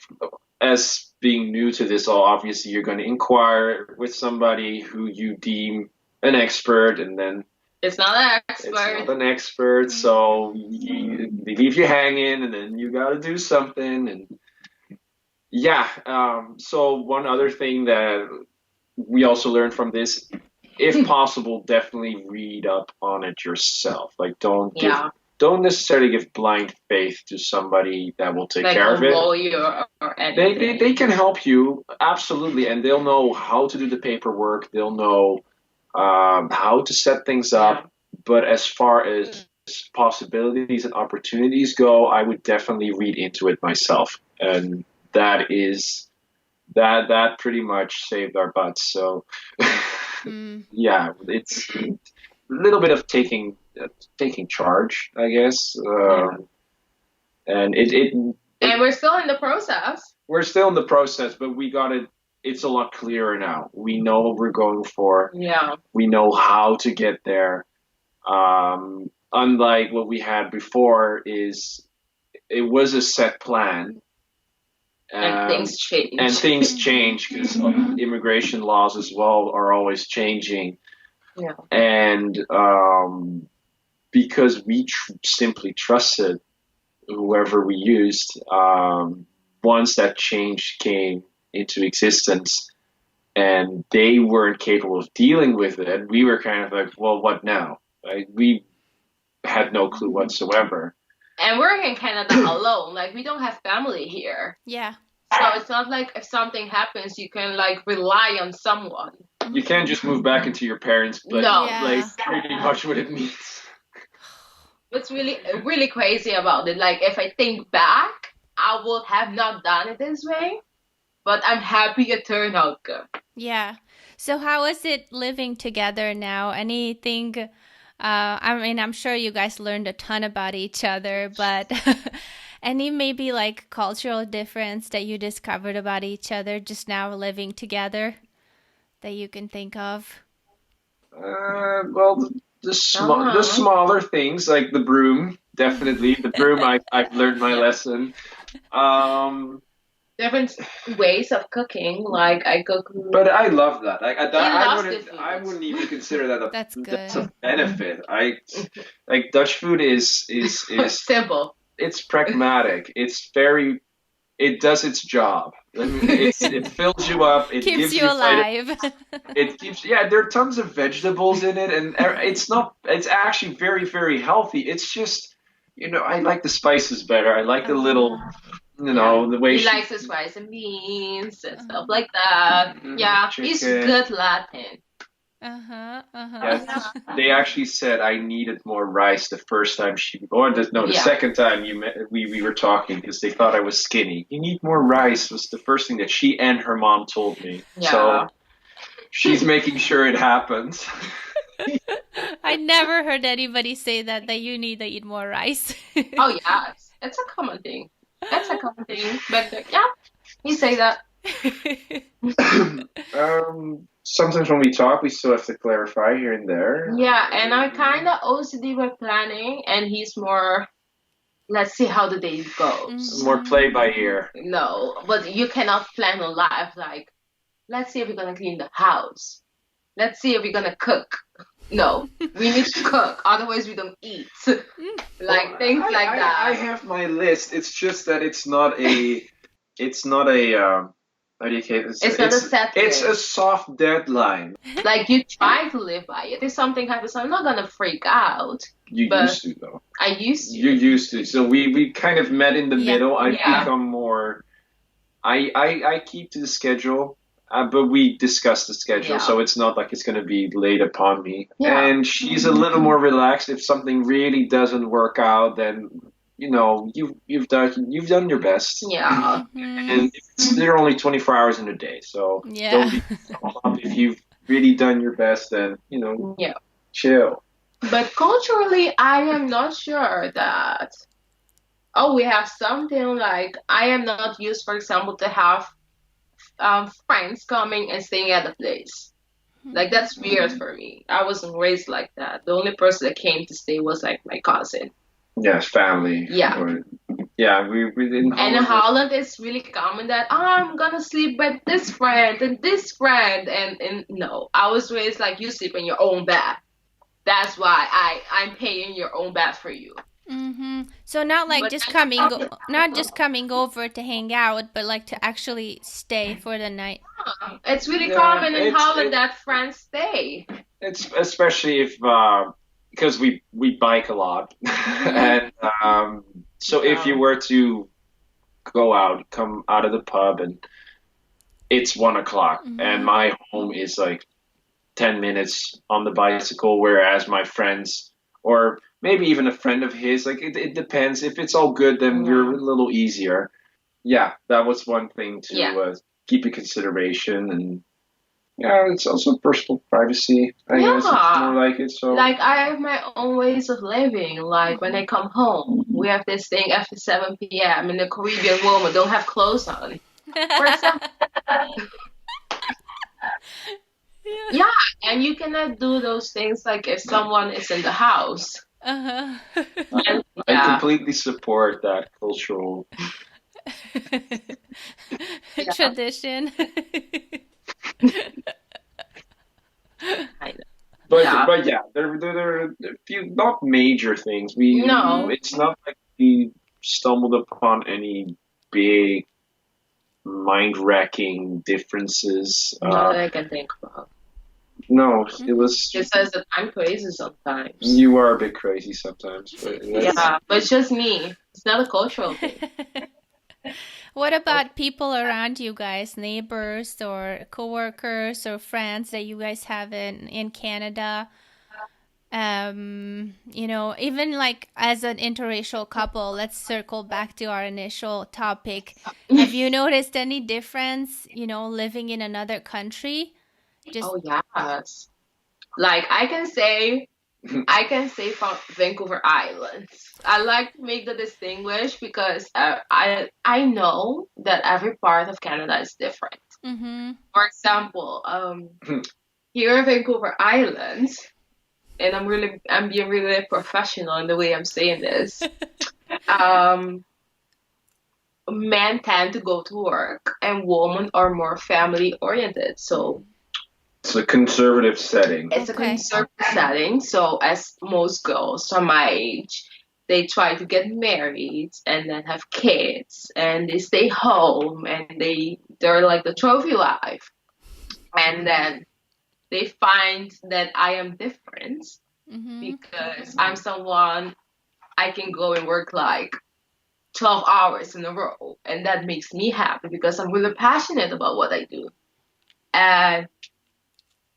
as being new to this, all obviously you're going to inquire with somebody who you deem an expert, and then It's not an it's not expert. an expert, so Hmm. they leave you hanging, and then you got to do something. And yeah, so one other thing that we also learned from this, if possible, definitely read up on it yourself. Like Yeah. don't necessarily give blind faith to somebody that will take Like care a of it. lawyer or They anything. can help you absolutely, and they'll know how to do the paperwork. They'll know how to set things Yeah. up. But as far as possibilities and opportunities go, I would definitely read into it myself, and that is that pretty much saved our butts. So Mm. yeah, it's a little bit of taking charge, I guess. Yeah. And it And we're still in the process. we're still in the process, but we got it. It's a lot clearer now. We know what we're going for. Yeah. We know how to get there. Unlike what we had before, is it was a set plan, And um, things and change. things Hmm. change because immigration laws as well are always changing, Yeah. and because we simply trusted whoever we used, once that change came into existence and they weren't capable of dealing with it, we were kind of like, well, what now? Like, we had no clue whatsoever. And we're in Canada alone. Like we don't have family here. Yeah. So it's not like if something happens, you can like rely on someone. You can't just move back into your parents' place. No. Yeah. Pretty much what it means. What's really crazy about it, like if I think back, I would have not done it this way, but I'm happy it turned out good. Yeah. So how is it living together now? Anything I mean, I'm sure you guys learned a ton about each other, but any maybe like cultural difference that you discovered about each other just now living together that you can think of? Well, the smaller things like the broom, definitely the broom. I've learned my lesson. Um, Different ways of cooking, like I cook. but I love that. loves the food. I wouldn't even consider that That's that's good. a benefit. I like Dutch food is Simple. it's pragmatic. It does its job. I mean, it fills you up. It Keeps gives you you alive. it keeps there are tons of vegetables in it, and it's actually very, very healthy. It's just I like the spices better. I like the little the way He likes his rice and beans and stuff like that. Yeah, he's chicken. good Latin. Yeah, they actually said I needed more rice the first time the Yeah. second time we were talking, because they thought I was skinny. You need more rice was the first thing that she and her mom told me. Yeah. So she's making sure it happens. I never heard anybody say that you need to eat more rice. Oh yeah, it's a common thing. That's a common thing. But yeah, you say that. Sometimes when we talk, we still have to clarify here and there. Yeah, and I'm kind of OCD with planning, and he's more, let's see how the day goes. More play by ear. No, but you cannot plan a life like, let's see if we're gonna clean the house. Let's see if we're gonna cook. No, we need to cook, otherwise we don't eat. Like things like that. I have my list. It's just that it's not a how do you say this? It's not a set It's a list. soft deadline. Like you try to live by it. If something happens, I'm not gonna freak out. You But used to though. I used to. You used to. So we kind of met in the Yeah. middle. I Yeah. become more. I keep to the schedule, but we discuss the schedule, Yeah. so it's not like it's going to be laid upon me. Yeah. And she's a little more relaxed. If something really doesn't work out, then you've done your best. Yeah. And there are only 24 hours in a day, so Yeah. don't be up. If you've really done your best, then Yeah. chill. But culturally, I am not sure that. Oh, we have something like I am not used, for example, to have friends coming and staying at the place. Like that's weird for me. I wasn't raised like that. The only person that came to stay was like my cousin. Yes, family. Yeah. We didn't. And in Holland, it's really common that I'm gonna sleep with this friend and this friend, and no, I was raised like you sleep in your own bed. That's why I'm paying your own bed for you. So not like But just I- not just coming over to hang out, but like to actually stay for the night. It's really Yeah, common in it's- Holland it- that friends stay. It's especially if because we bike a lot, and so if you were to come out of the pub and it's 1 o'clock, and my home is like 10 minutes on the bicycle, whereas my friends or maybe even a friend of his, like it depends. If it's all good, then we're a little easier. Yeah, that was one thing to keep in consideration, and it's also personal privacy. I guess it's more like it. So Like I have my own ways of living. Like when I come home, we have this thing after 7 p.m. and the Caribbean woman don't have clothes on. For example. Yeah, and you cannot do those things like if someone is in the house. Uh-huh. And, I completely support that cultural. Tradition. I know. But there are a few not major things. It's not like we stumbled upon any big mind-wrecking differences. Not that I can think about. No, it Mm-hmm. was. It says that I'm crazy sometimes. You are a bit crazy sometimes, but that's Yeah, but it's just me. It's not a cultural thing. What about people around you guys, neighbors or coworkers or friends that you guys have in Canada? Even like as an interracial couple, let's circle back to our initial topic. Have you noticed any difference, living in another country? Just Oh yes. Like I can say from Vancouver Island. I like to make the distinguish because I know that every part of Canada is different. mm-hmm. For example, here in Vancouver Island, and I'm being really professional in the way I'm saying this. Um, Men tend to go to work, and women are more family oriented. So it's a conservative setting. it's a Okay. conservative setting. So as most girls from my age, they try to get married and then have kids, and they stay home, and they're like the trophy wife. And then they find that I am different Mm-hmm. because I'm someone I can go and work like 12 hours in a row, and that makes me happy because I'm really passionate about what I do. And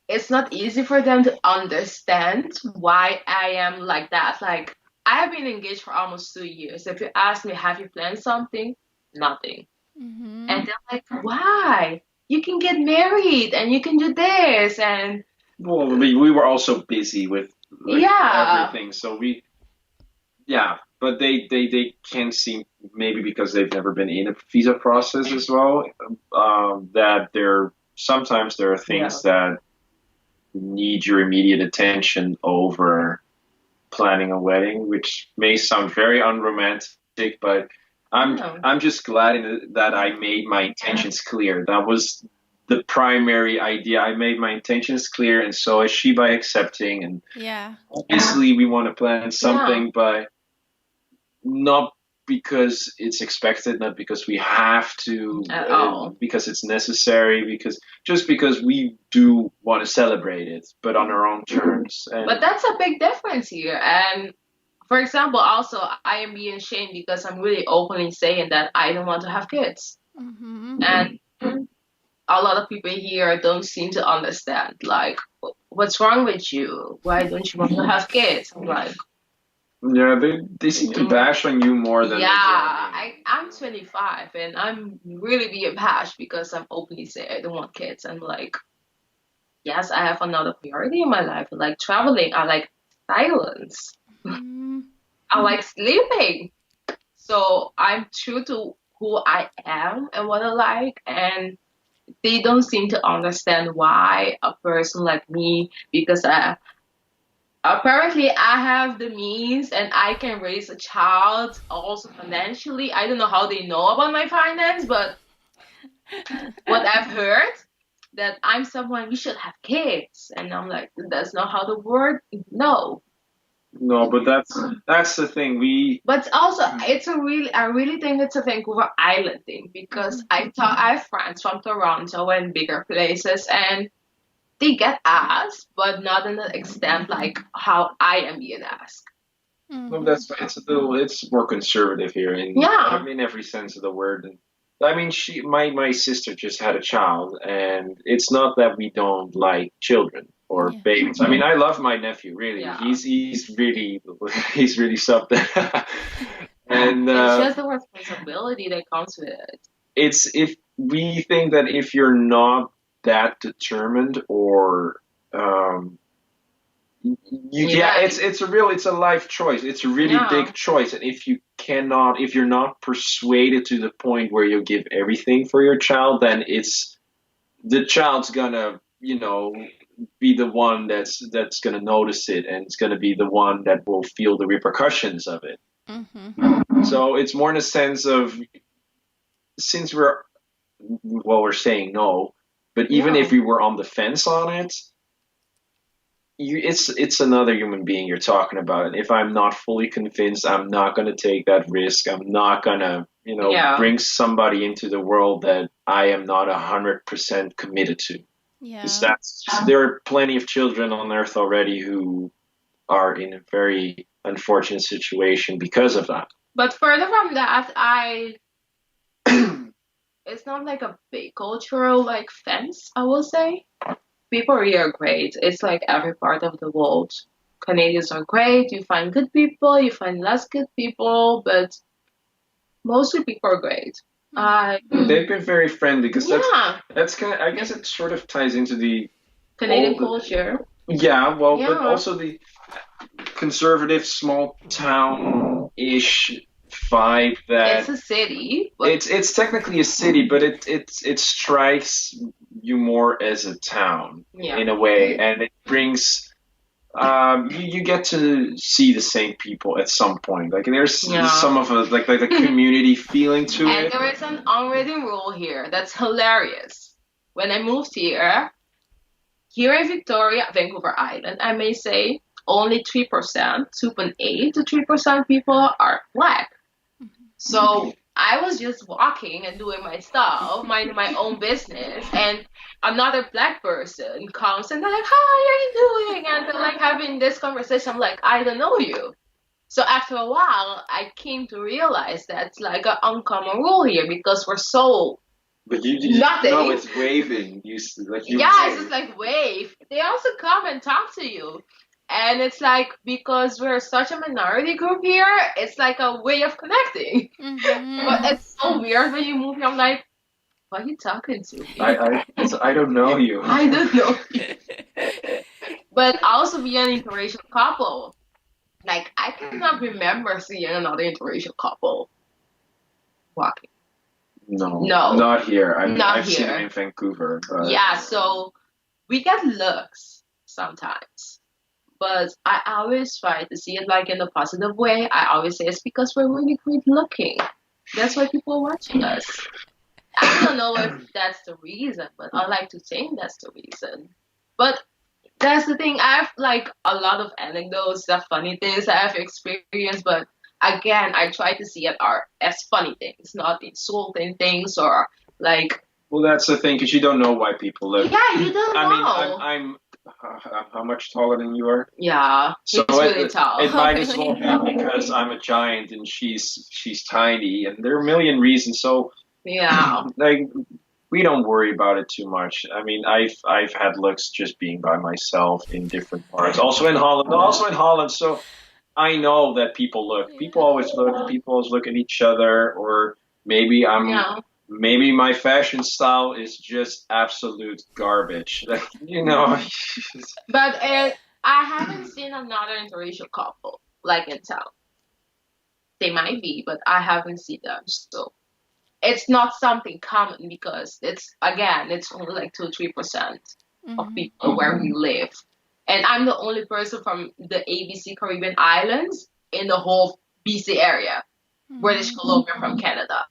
it's not easy for them to understand why I am like that. Like, I have been engaged for almost 2 years. If you ask me, have you planned something? Nothing. Mm-hmm. And they're like, why? You can get married and you can do this. And Well, we were also busy with like yeah, everything, so yeah, but they can see maybe because they've never been in a visa process as well, that sometimes there are yeah, things that need your immediate attention over planning a wedding, which may sound very unromantic, but I'm yeah, I'm just glad that I made my intentions clear. That was the primary idea. I made my intentions clear, and so is she by accepting. And Yeah. obviously, we want to plan yeah, something, but not because it's expected, not because we have to, at all. because it's necessary, because we do want to celebrate it, but on our own terms. But And that's a big difference here. And for example, also, I am being shamed because I'm really openly saying that I don't want to have kids. Mm-hmm. And a lot of people here don't seem to understand. Like, what's wrong with you? Why don't you want to have kids? I'm like, yeah, they seem to bash on you more than yeah, they join in. I'm 25 and I'm really being bashed because I'm openly saying I don't want kids. I'm like, yes, I have another priority in my life. I like traveling. I like silence. Mm-hmm. I like sleeping. So I'm true to who I am and what I like, and they don't seem to understand why a person like me, because apparently I have the means and I can raise a child also financially. I don't know how they know about my finance, but what I've heard that I'm someone we should have kids, and I'm like, that's not how the word. No, No, but that's the thing. but also, I really think it's a Vancouver Island thing because I have friends from Toronto and bigger places, and they get asked, but not in the extent like how I am being asked. No, Mm-hmm. it's more conservative here Yeah, in every sense of the word. And I mean, my sister just had a child, and it's not that we don't like children or Yeah. babies. I mean, I love my nephew, really. yeah. He's really he's really something. And It's just the responsibility that comes with it. it's if we think that if you're not that determined or um, yeah, Yeah, it's a life choice. It's a really yeah, big choice. And if you're not persuaded to the point where you give everything for your child, then the child's gonna, be the one that's gonna notice it, and it's gonna be the one that will feel the repercussions of it. Mm-hmm. So it's more in a sense of, since we're saying no, but even yeah, if we were on the fence on it, it's another human being you're talking about, and if I'm not fully convinced, I'm not going to take that risk. I'm not going to yeah. bring somebody into the world that I am not 100% committed to. Because Yeah. that's there are plenty of children on Earth already who are in a very unfortunate situation because of that. But further from that, it's not like a big cultural like fence, I will say. People here are great. It's like every part of the world. Canadians are great. You find good people, you find less good people, but mostly people are great. I They've been very friendly because yeah, that's kind of, I guess it sort of ties into the Canadian old culture. yeah, well, but Yeah, also the conservative small town-ish vibe it's that a city, but it's technically a city, but it strikes you more as a town yeah, in a way, and it brings you get to see the same people at some point. Like there's yeah. some of a like a community feeling to And it. there is an unwritten rule here that's hilarious. When I moved here in Victoria, Vancouver Island, I may say only 3%, 2.8 to 3% people are black. So I was just walking and doing my stuff, minding my own business, and another black person comes and they're like, "How are you doing?" And they're like having this conversation. I'm like, "I don't know you." So after a while, I came to realize that's like an uncommon rule here because we're so But you no, nothing. it's waving. Like you Yeah, it's wave. just like wave. They also come and talk to you. And it's like because we're such a minority group here, it's like a way of connecting. But Mm-hmm. it's so weird when you move here. I'm like, why are you talking to me? I don't know you. I don't know. But also be an interracial couple. Like I cannot remember seeing another interracial couple walking. No, No, not here. not I've seen them here. in Vancouver, but Yeah, so we get looks sometimes. But I always try to see it like in a positive way. I always say it's because we're really great looking. That's why people are watching us. I don't know if that's the reason, but I like to think that's the reason. But that's the thing. I have like a lot of anecdotes, the funny things I have experienced, but again, I try to see it are as funny things, not insulting things or like well, that's the thing because you don't know why people look. yeah, you don't I mean, know. I'm how much taller than you are? Yeah, So he's really it tall. Oh, might as well really? be because I'm a giant and she's tiny, and there are a million reasons. So Yeah. like we don't worry about it too much. I mean, I've had looks just being by myself in different parts. Also in Holland. So I know that people look. People Yeah. always look. People always look at each other, or maybe Yeah. maybe my fashion style is just absolute garbage. Like, you know, But I haven't seen another interracial couple like in town. They might be, but I haven't seen them. So it's not something common because it's only like 2-3% of Mm-hmm. people where we live. And I'm the only person from the ABC Caribbean Islands in the whole BC area, British Mm-hmm. Columbia from Canada.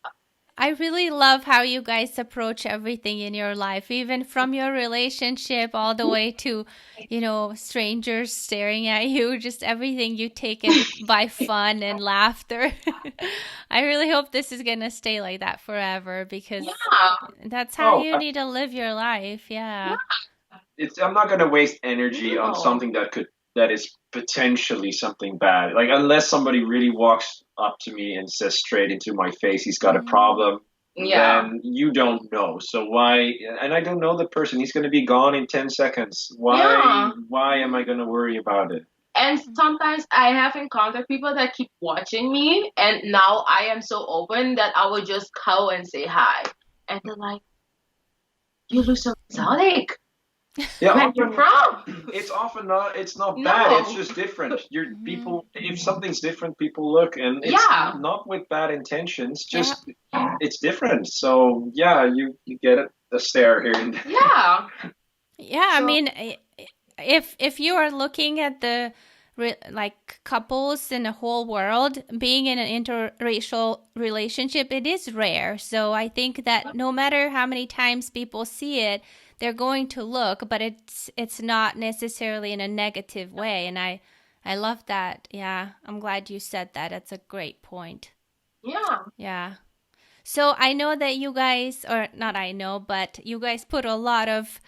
I really love how you guys approach everything in your life, even from your relationship all the way to, strangers staring at you, just everything you take it by fun and laughter. I really hope this is going to stay like that forever because Yeah, that's how oh, you need to live your life. yeah, Yeah. it's I'm not gonna waste energy on no. something that is potentially something bad. Like unless somebody really walks up to me and says straight into my face he's got a Mm-hmm. problem, Yeah. then you don't know. So why? And I don't know the person. He's gonna be gone in 10 seconds. Yeah. Why am I gonna worry about it? And sometimes I have encountered people that keep watching me, and now I am so open that I will just go and say hi. And they're like, "You look so exotic. Yeah, Where you often from?" it's often not. It's not bad. It's No. just different. You're Mm-hmm. people. If something's different, people look, and it's Yeah. not with bad intentions. Yeah. Just it's different. So yeah, you get a stare here and there. Yeah. Yeah, I So mean, if you are looking at the like couples in the whole world, being in an interracial relationship, it is rare. So I think that no matter how many times people see it, they're going to look, but it's not necessarily in a negative way. And I love that. Yeah, I'm glad you said that. That's a great point. yeah. Yeah. So I know that you guys, or not I know, but you guys put a lot of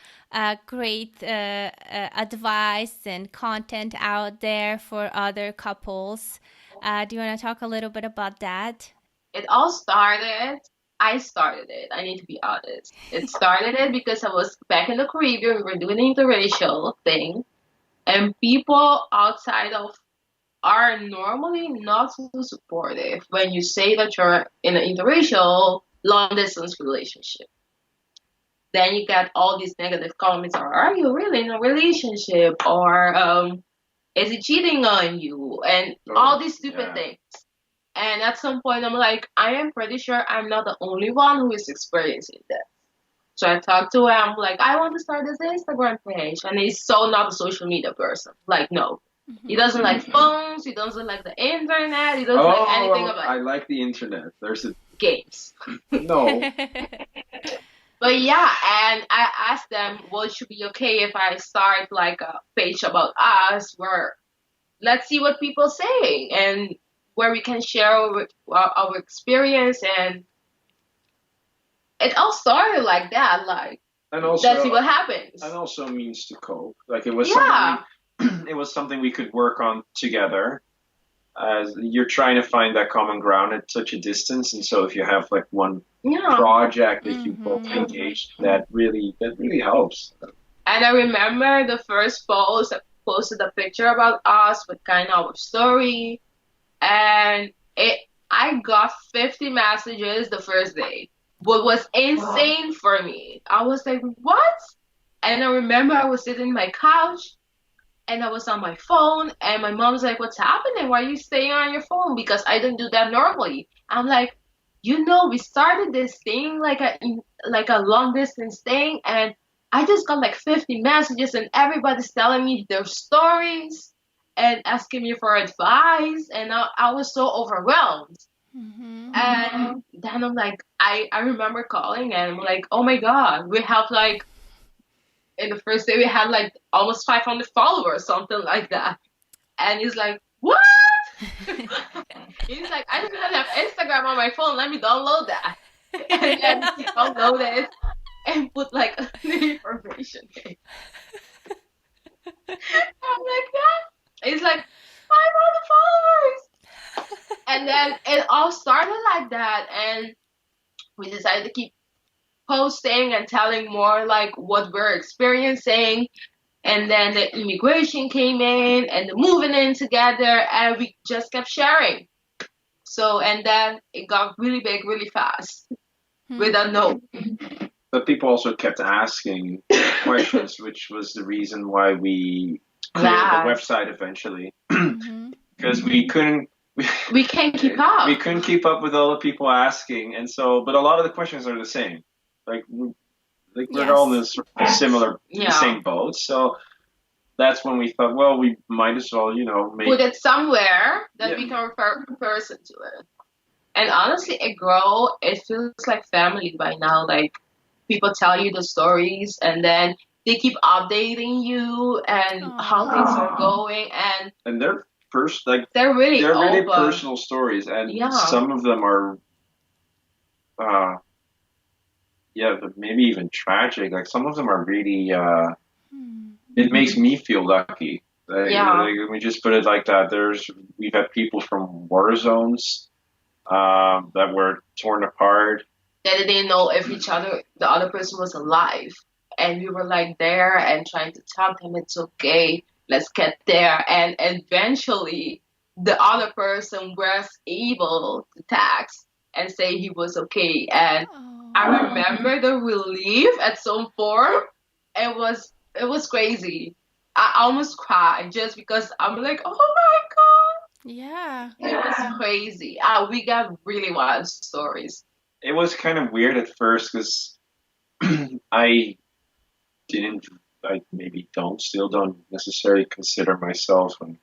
great advice and content out there for other couples. Do you want to talk a little bit about that? It all started, I started it. I need to be honest. It started it because I was back in the Caribbean. We were doing the interracial thing, and people outside of are normally not so supportive when you say that you're in an interracial long distance relationship. Then you get all these negative comments, or are you really in a relationship? Or is he cheating on you? And all Oh, these stupid yeah. things. And at some point, I'm like, I am pretty sure I'm not the only one who is experiencing that. So I talked to him, like, I want to start this Instagram page. And he's so not a social media person. Like, no. He Mm-hmm. doesn't like phones. He doesn't like the internet. He doesn't like anything Oh, about I like the internet. There's a games. no. But yeah, and I asked them, well, it should be okay if I start like a page about us where let's see what people say and where we can share our experience. And it all started like that. Like, And let's see also, what happens. and also means to cope. Like it was Yeah, something it was something we could work on together. As you're trying to find that common ground at such a distance, and so if you have like one yeah. project that you both Mm-hmm. engaged, that really helps. And I remember the first post, I posted a picture about us with kind of our story, and it I got 50 messages the first day. What was insane for me. I was like, what? And I remember I was sitting on my couch and I was on my phone, and my mom's like, what's happening? Why are you staying on your phone? Because I don't do that normally. I'm like, we started this thing like a long distance thing, and I just got like 50 messages, and everybody's telling me their stories and asking me for advice, and I was so overwhelmed. Mm-hmm. And then I'm like, I remember calling, and I'm like, oh my God, we have like in the first day we had like almost 500 followers, something like that. And he's like, what? He's like, I don't even have Instagram on my phone. Let me download that. And then he downloaded it and put like the information in. I'm like, yeah. He's like, 500 followers. And then it all started like that. And we decided to keep posting and telling more like what we're experiencing. And then the immigration came in and the moving in together, and we just kept sharing. So, and then it got really big really fast with a no. But people also kept asking questions, which was the reason why we cleared the Yeah. website eventually, Mm-hmm. because we couldn't. We can't keep up. We couldn't keep up with all the people asking, and so, but a lot of the questions are the same. Like, we're all in this similar, Yeah. same boat. So that's when we thought, well, we might as well, make. Put it somewhere that Yeah. we can refer a person to it. And honestly, it feels like family by now. Like, people tell you the stories, and then they keep updating you and how things are going, And they're they're really they're really open. personal stories, and Yeah. some of them are, but maybe even tragic. Like some of them are really. It makes me feel lucky. Let me just put it like that. We've had people from war zones that were torn apart. That they didn't know if the other person was alive. And we were like there and trying to tell them it's okay, let's get there. And eventually the other person was able to text and say he was okay. And I remember the relief at some form. It was crazy. I almost cried just because I'm like, oh my God. Yeah. It was crazy. We got really wild stories. It was kind of weird at first because I still don't necessarily consider myself an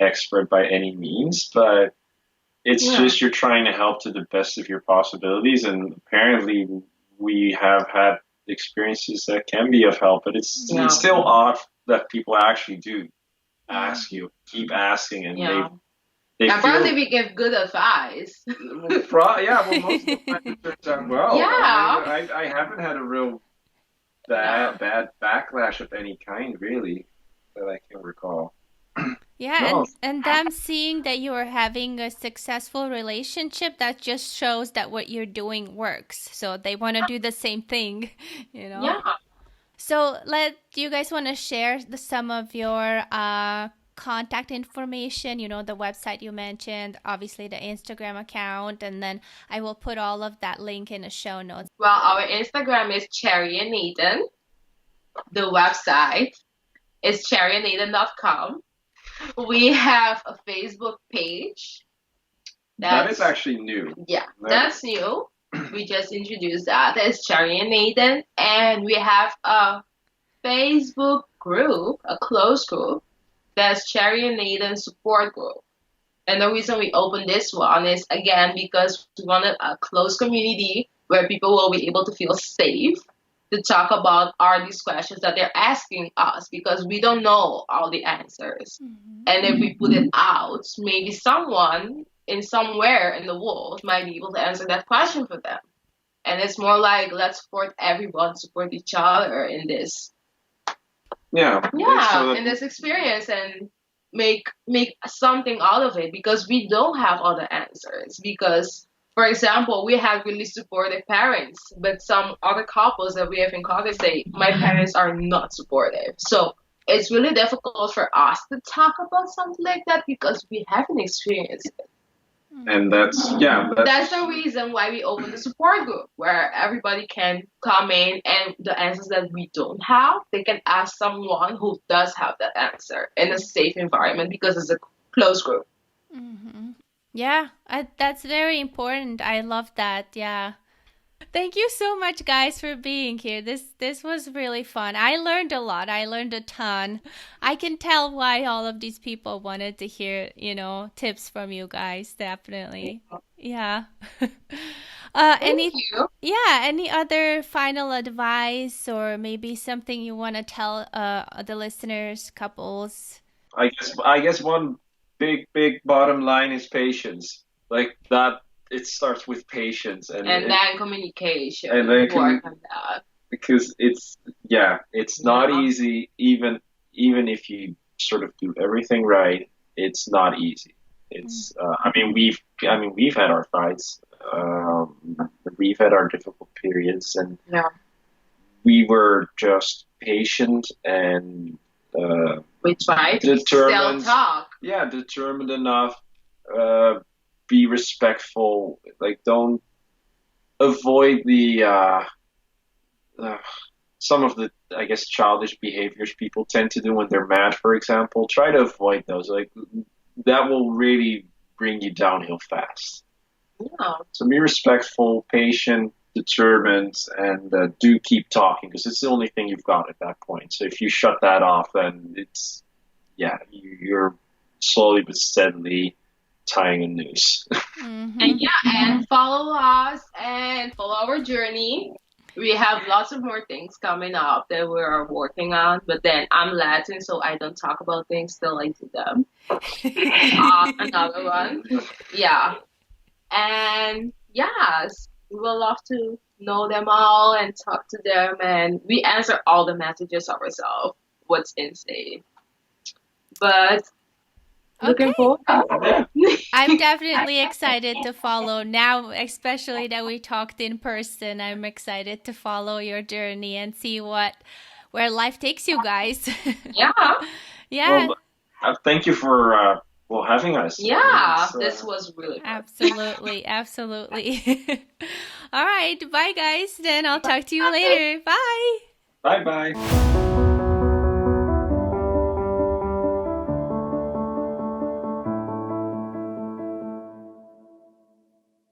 expert by any means, but it's just you're trying to help to the best of your possibilities, and apparently we have had experiences that can be of help, but it's still odd that people actually do ask you, keep asking, and they Apparently, feel we give good advice. yeah. Well, most of the time it turns out well. Yeah. I haven't had a real Yeah. bad backlash of any kind really that I can recall. Yeah, No, and them seeing that you are having a successful relationship, that just shows that what you're doing works. So they want to do the same thing, you know. Yeah. So let you guys want to share some of your contact information, you know, the website you mentioned, obviously the Instagram account, and then I will put all of that link in the show notes. Well, our Instagram is Chery and Nathan. The website is cherryandnathan.com. We have a Facebook page. that is That's actually new. Yeah, That- that's new. We just introduced that. It's Chery and Nathan, and we have a Facebook group, a closed group. That's Chery and Nathan support group. And the reason we opened this one is again because we wanted a close community where people will be able to feel safe to talk about all these questions that they're asking us because we don't know all the answers. And if we put it out, maybe someone in somewhere in the world might be able to answer that question for them. And it's more like let's support everyone, support each other in this Yeah. in this experience and make something out of it because we don't have all the answers because for example we have really supportive parents but some other couples that we have in college say my parents are not supportive, so it's really difficult for us to talk about something like that because we haven't experienced it. And that's That's the reason why we open the support group where everybody can come in and the answers that we don't have, they can ask someone who does have that answer in a safe environment because it's a closed group. Yeah, that's very important. I love that. Yeah. Thank you so much, guys, for being here. This was really fun. I learned a lot. I learned a ton. I can tell why all of these people wanted to hear, you know, tips from you guys. Definitely. Yeah. Any Thank you. any other final advice or maybe something you want to tell the listeners, couples? I guess one big bottom line is patience. Like that, it starts with patience And then communication. and then Work on that. because it's not easy even if you sort of do everything right. It's not easy. It's we've had our fights. We've had our difficult periods, and Yeah. we were just patient and We try to still determined. talk. Yeah, determined enough. Be respectful. Like, don't avoid the some of the, I guess, childish behaviors people tend to do when they're mad, for example. Try to avoid those. Like, that will really bring you downhill fast. Yeah. So be respectful, patient, determined, and do keep talking because it's the only thing you've got at that point. So if you shut that off, then you're slowly but steadily tying a noose. And follow us and follow our journey. We have lots of more things coming up that we are working on, but then I'm Latin, so I don't talk about things till I do them. Another one. Yeah. And yes, we would love to know them all and talk to them, and we answer all the messages ourselves. What's insane. But looking Okay. forward. I'm definitely excited to follow now, especially that we talked in person. I'm excited to follow your journey and see where life takes you guys. Yeah. Yeah, Well, thank you for having us. Yeah. It's, This was really fun. absolutely. All right, bye guys. Then I'll talk to you later. Bye. Bye bye.